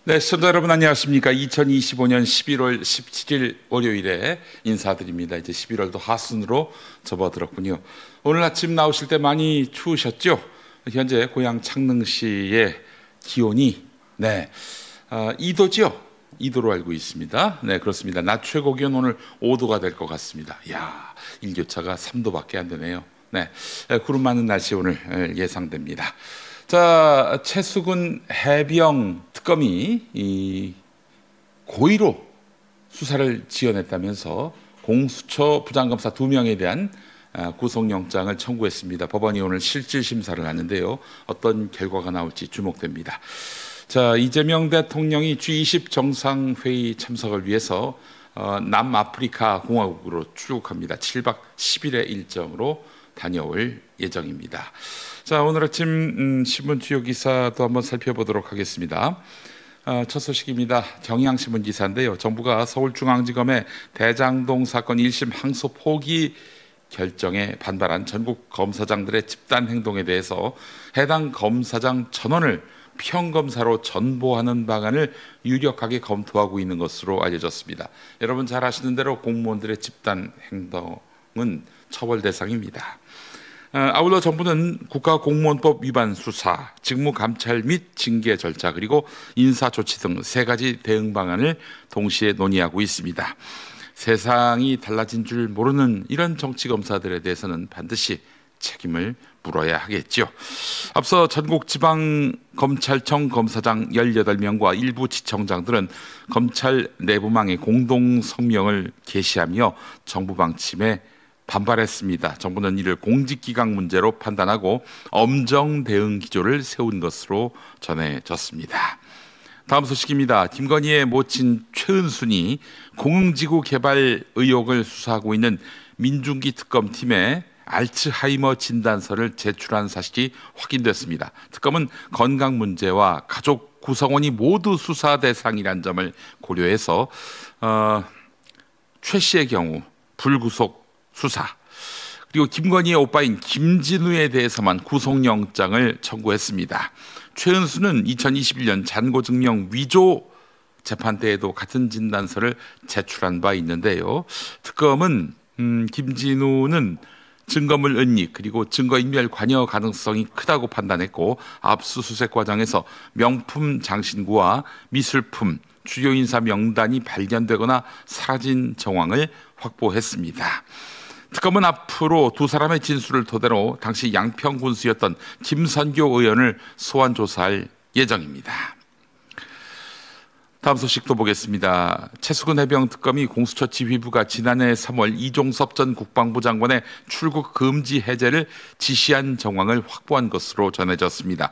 네, 시청자 여러분 안녕하십니까? 2025년 11월 17일 월요일에 인사드립니다. 이제 11월도 하순으로 접어들었군요. 오늘 아침 나오실 때 많이 추우셨죠? 현재 고향 창릉시의 기온이 2도죠? 2도로 알고 있습니다. 네, 그렇습니다. 낮 최고 기온 오늘 5도가 될 것 같습니다. 이야, 일교차가 3도밖에 안 되네요. 네, 구름 많은 날씨 오늘 예상됩니다. 자, 최수근 해병 특검이 고의로 수사를 지어냈다면서 공수처 부장검사 2명에 대한 구속영장을 청구했습니다. 법원이 오늘 실질 심사를 하는데요. 어떤 결과가 나올지 주목됩니다. 자, 이재명 대통령이 G20 정상회의 참석을 위해서 남아프리카 공화국으로 출국합니다. 7박 10일의 일정으로 다녀올 예정입니다. 자, 오늘 아침 신문 주요 기사도 한번 살펴보도록 하겠습니다. 첫 소식입니다. 경향신문 기사인데요. 정부가 서울중앙지검의 대장동 사건 1심 항소 포기 결정에 반발한 전국 검사장들의 집단 행동에 대해서 해당 검사장 전원을 평검사로 전보하는 방안을 유력하게 검토하고 있는 것으로 알려졌습니다. 여러분 잘 아시는 대로 공무원들의 집단 행동은 처벌 대상입니다. 아울러 정부는 국가공무원법 위반 수사, 직무감찰 및 징계 절차 그리고 인사조치 등 3가지 대응 방안을 동시에 논의하고 있습니다. 세상이 달라진 줄 모르는 이런 정치검사들에 대해서는 반드시 책임을 물어야 하겠죠. 앞서 전국지방검찰청 검사장 18명과 일부 지청장들은 검찰 내부망에 공동 성명을 게시하며 정부 방침에 반발했습니다. 정부는 이를 공직기강 문제로 판단하고 엄정 대응 기조를 세운 것으로 전해졌습니다. 다음 소식입니다. 김건희의 모친 최은순이 공흥지구 개발 의혹을 수사하고 있는 민중기 특검팀에 알츠하이머 진단서를 제출한 사실이 확인됐습니다. 특검은 건강 문제와 가족 구성원이 모두 수사 대상이란 점을 고려해서 최 씨의 경우 불구속 수사, 그리고 김건희의 오빠인 김진우에 대해서만 구속영장을 청구했습니다. 최은수는 2021년 잔고증명 위조 재판 때에도 같은 진단서를 제출한 바 있는데요. 특검은 김진우는 증거물 은닉 그리고 증거인멸 관여 가능성이 크다고 판단했고 압수수색 과정에서 명품 장신구와 미술품, 주요 인사 명단이 발견되거나 사라진 정황을 확보했습니다. 특검은 앞으로 2사람의 진술을 토대로 당시 양평 군수였던 김선교 의원을 소환 조사할 예정입니다. 다음 소식도 보겠습니다. 최수근 해병 특검이 공수처 지휘부가 지난해 3월 이종섭 전 국방부 장관의 출국 금지 해제를 지시한 정황을 확보한 것으로 전해졌습니다.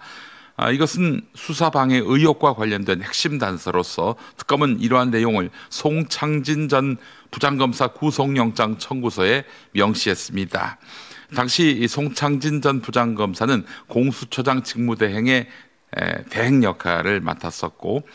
이것은 수사방해 의혹과 관련된 핵심 단서로서 특검은 이러한 내용을 송창진 전 부장검사 구속영장 청구서에 명시했습니다. 당시 송창진 전 부장검사는 공수처장 직무대행의 대행 역할을 맡았었고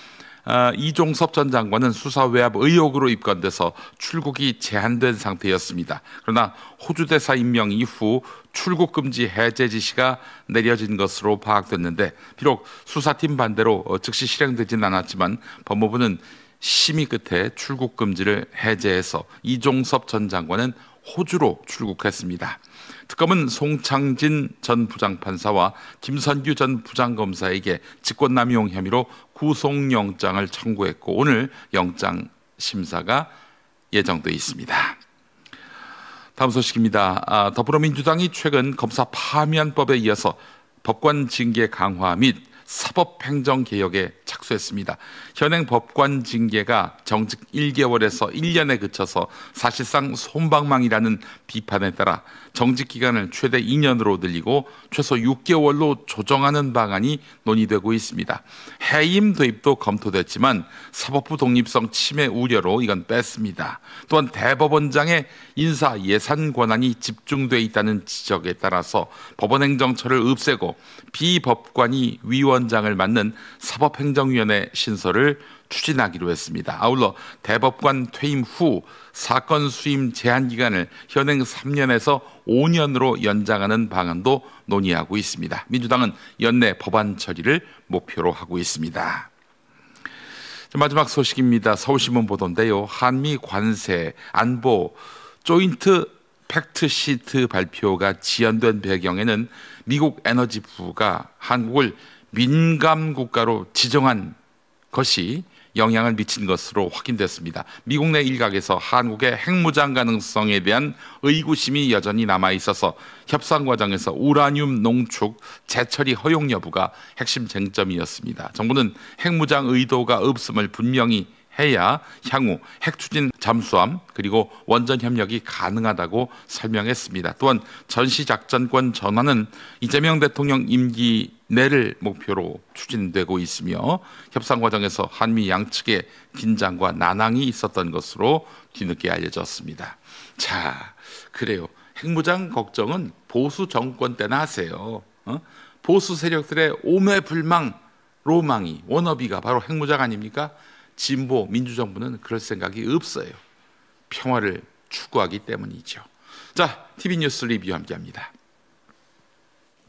이종섭 전 장관은 수사 외압 의혹으로 입건돼서 출국이 제한된 상태였습니다. 그러나 호주 대사 임명 이후 출국 금지 해제 지시가 내려진 것으로 파악됐는데 비록 수사팀 반대로 즉시 실행되진 않았지만 법무부는 심의 끝에 출국 금지를 해제해서 이종섭 전 장관은 호주로 출국했습니다. 특검은 송창진 전 부장판사와 김선규 전 부장검사에게 직권남용 혐의로 구속영장을 청구했고 오늘 영장 심사가 예정돼 있습니다. 다음 소식입니다. 더불어민주당이 최근 검사 파면법에 이어서 법관 징계 강화 및 사법행정 개혁에 착수했습니다. 현행 법관 징계가 정직 1개월에서 1년에 그쳐서 사실상 솜방망이라는 비판에 따라 정직 기간을 최대 2년으로 늘리고 최소 6개월로 조정하는 방안이 논의되고 있습니다. 해임 도입도 검토됐지만 사법부 독립성 침해 우려로 이건 뺐습니다. 또한 대법원장의 인사 예산 권한이 집중돼 있다는 지적에 따라서 법원행정처를 없애고 비법관이 위원장을 맡는 사법행정위원회 신설을 추진하기로 했습니다. 아울러 대법관 퇴임 후 사건 수임 제한 기간을 현행 3년에서 5년으로 연장하는 방안도 논의하고 있습니다. 민주당은 연내 법안 처리를 목표로 하고 있습니다. 마지막 소식입니다. 서울신문 보도인데요. 한미 관세, 안보, 조인트 팩트시트 발표가 지연된 배경에는 미국 에너지부가 한국을 민감 국가로 지정한 것이 영향을 미친 것으로 확인됐습니다. 미국 내 일각에서 한국의 핵무장 가능성에 대한 의구심이 여전히 남아있어서 협상 과정에서 우라늄 농축, 재처리 허용 여부가 핵심 쟁점이었습니다. 정부는 핵무장 의도가 없음을 분명히 해야 향후 핵추진 잠수함 그리고 원전 협력이 가능하다고 설명했습니다. 또한 전시작전권 전환은 이재명 대통령 임기 내를 목표로 추진되고 있으며 협상 과정에서 한미 양측의 긴장과 난항이 있었던 것으로 뒤늦게 알려졌습니다. 자, 그래요. 핵무장 걱정은 보수 정권 때나 하세요. 보수 세력들의 오매불망 로망이 워너비가 바로 핵무장 아닙니까? 진보 민주정부는 그럴 생각이 없어요. 평화를 추구하기 때문이죠. 자, TV뉴스 리뷰 함께합니다.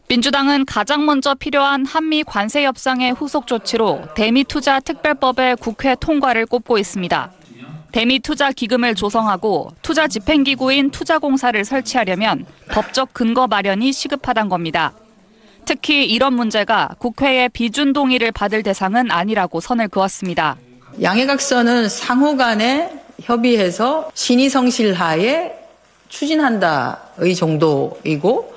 민주당은 가장 먼저 필요한 한미 관세 협상의 후속 조치로 대미투자 특별법의 국회 통과를 꼽고 있습니다. 대미투자 기금을 조성하고 투자 집행기구인 투자공사를 설치하려면 법적 근거 마련이 시급하단 겁니다. 특히 이런 문제가 국회의 비준 동의를 받을 대상은 아니라고 선을 그었습니다. 양해각서는 상호 간에 협의해서 신의성실하에 추진한다의 정도이고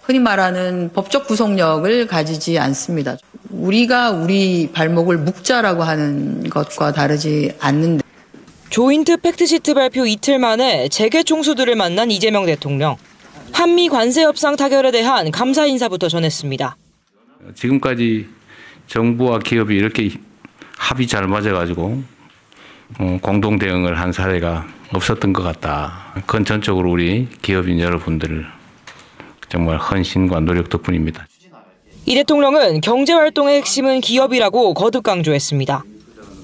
흔히 말하는 법적 구속력을 가지지 않습니다. 우리가 우리 발목을 묶자라고 하는 것과 다르지 않는데. 조인트 팩트시트 발표 이틀 만에 재계 총수들을 만난 이재명 대통령. 한미 관세 협상 타결에 대한 감사 인사부터 전했습니다. 지금까지 정부와 기업이 이렇게 합이 잘 맞아가지고 공동 대응을 한 사례가 없었던 것 같다. 그건 전적으로 우리 기업인 여러분들 정말 헌신과 노력 덕분입니다. 이 대통령은 경제활동의 핵심은 기업이라고 거듭 강조했습니다.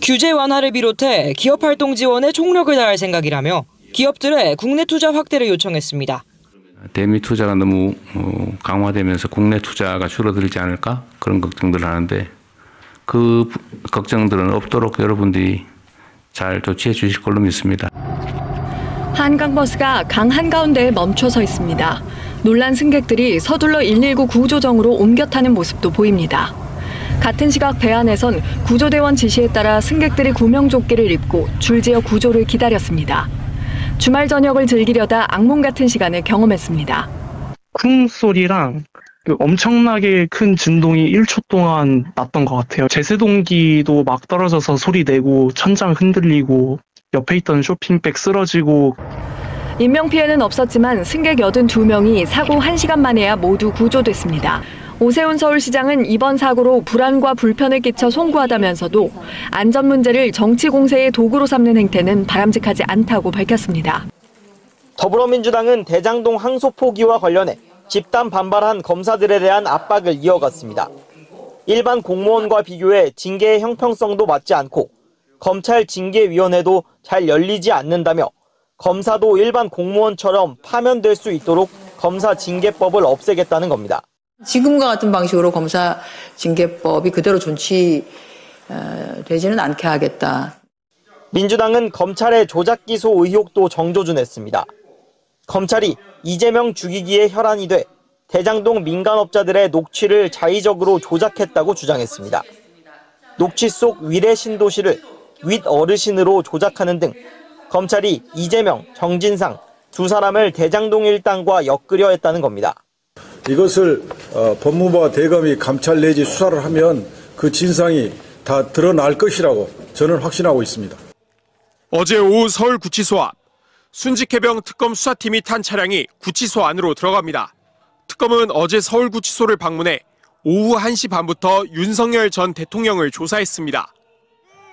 규제 완화를 비롯해 기업활동 지원에 총력을 다할 생각이라며 기업들의 국내 투자 확대를 요청했습니다. 대미 투자가 너무 강화되면서 국내 투자가 줄어들지 않을까? 그런 걱정들을 하는데 그 걱정들은 없도록 여러분들이 잘 조치해 주실 걸로 믿습니다. 한강버스가 강 한가운데에 멈춰서 있습니다. 놀란 승객들이 서둘러 119 구조정으로 옮겨 타는 모습도 보입니다. 같은 시각 배 안에선 구조대원 지시에 따라 승객들이 구명조끼를 입고 줄지어 구조를 기다렸습니다. 주말 저녁을 즐기려다 악몽 같은 시간을 경험했습니다. 쿵 소리랑 엄청나게 큰 진동이 1초 동안 났던 것 같아요. 제세동기도 막 떨어져서 소리 내고 천장 흔들리고 옆에 있던 쇼핑백 쓰러지고. 인명피해는 없었지만 승객 82명이 사고 1시간 만에야 모두 구조됐습니다. 오세훈 서울시장은 이번 사고로 불안과 불편을 끼쳐 송구하다면서도 안전 문제를 정치 공세의 도구로 삼는 행태는 바람직하지 않다고 밝혔습니다. 더불어민주당은 대장동 항소 포기와 관련해 집단 반발한 검사들에 대한 압박을 이어갔습니다. 일반 공무원과 비교해 징계의 형평성도 맞지 않고 검찰 징계위원회도 잘 열리지 않는다며 검사도 일반 공무원처럼 파면될 수 있도록 검사 징계법을 없애겠다는 겁니다. 지금과 같은 방식으로 검사 징계법이 그대로 존치되지는 않게 하겠다. 민주당은 검찰의 조작 기소 의혹도 정조준했습니다. 검찰이 이재명 죽이기에 혈안이 돼 대장동 민간업자들의 녹취를 자의적으로 조작했다고 주장했습니다. 녹취 속 위례 신도시를 윗 어르신으로 조작하는 등 검찰이 이재명, 정진상 두 사람을 대장동 일당과 엮으려 했다는 겁니다. 이것을 법무부와 대검이 감찰 내지 수사를 하면 그 진상이 다 드러날 것이라고 저는 확신하고 있습니다. 어제 오후 서울구치소 앞 순직해병 특검 수사팀이 탄 차량이 구치소 안으로 들어갑니다. 특검은 어제 서울구치소를 방문해 오후 1시 반부터 윤석열 전 대통령을 조사했습니다.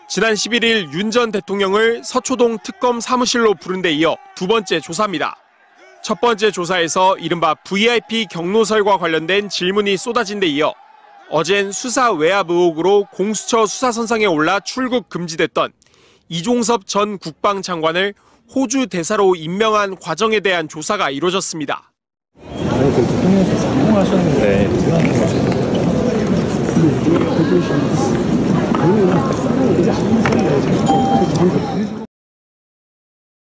지난 11일 윤 전 대통령을 서초동 특검 사무실로 부른 데 이어 두 번째 조사입니다. 첫 번째 조사에서 이른바 VIP 경로설과 관련된 질문이 쏟아진 데 이어 어젠 수사 외압 의혹으로 공수처 수사선상에 올라 출국 금지됐던 이종섭 전 국방장관을 호주 대사로 임명한 과정에 대한 조사가 이루어졌습니다. 대통령께서 상봉하셨는데 상태.